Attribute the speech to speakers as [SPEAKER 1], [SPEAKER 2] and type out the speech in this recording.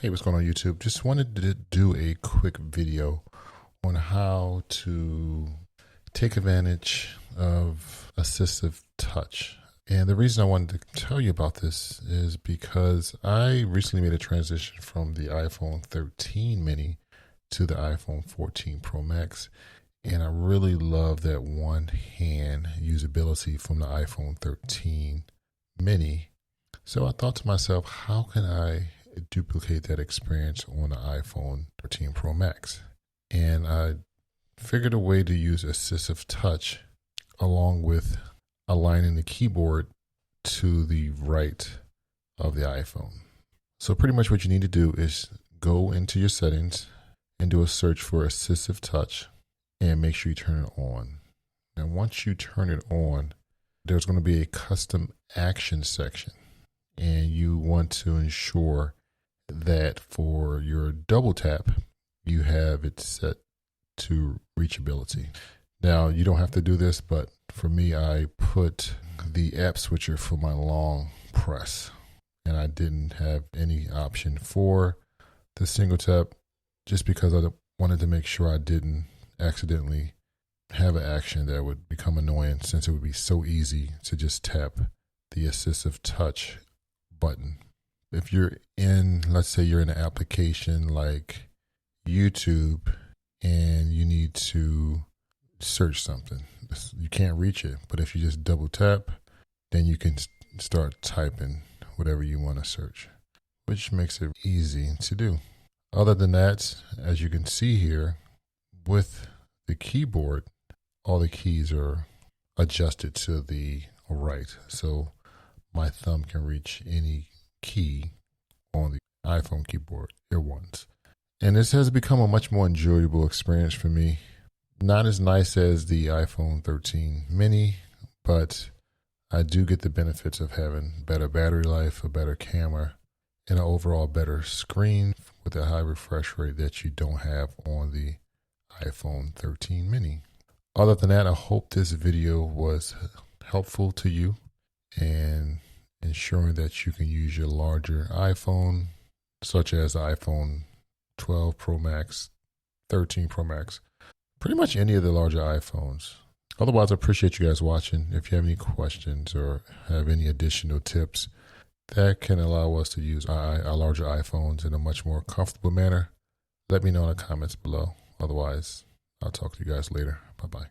[SPEAKER 1] Hey, what's going on YouTube? Just wanted to do a quick video on how to take advantage of assistive touch. And the reason I wanted to tell you about this is because I recently made a transition from the iPhone 13 mini to the iPhone 14 Pro Max. And I really love that one-hand usability from the iPhone 13 mini. So I thought to myself, how can I duplicate that experience on the iPhone 13 Pro Max? And I figured a way to use assistive touch along with aligning the keyboard to the right of the iPhone. So pretty much what you need to do is go into your settings and do a search for assistive touch and make sure you turn it on. Now once you turn it on, there's going to be a custom action section, and you want to ensure that for your double tap, you have it set to reachability. Now, you don't have to do this, but for me, I put the app switcher for my long press, and I didn't have any option for the single tap just because I wanted to make sure I didn't accidentally have an action that would become annoying, since it would be so easy to just tap the assistive touch button. If you're in, let's say you're in an application like YouTube and you need to search something, you can't reach it, but if you just double tap, then you can start typing whatever you want to search, which makes it easy to do. Other than that, as you can see here, with the keyboard, all the keys are adjusted to the right, so my thumb can reach any key on the iPhone keyboard at once. And this has become a much more enjoyable experience for me. Not as nice as the iPhone 13 mini, but I do get the benefits of having better battery life, a better camera, and an overall better screen with a high refresh rate that you don't have on the iPhone 13 mini. Other than that, I hope this video was helpful to you and ensuring that you can use your larger iPhone, such as the iPhone 12 Pro Max, 13 Pro Max, pretty much any of the larger iPhones. Otherwise, I appreciate you guys watching. If you have any questions or have any additional tips that can allow us to use our larger iPhones in a much more comfortable manner, let me know in the comments below. Otherwise, I'll talk to you guys later. Bye-bye.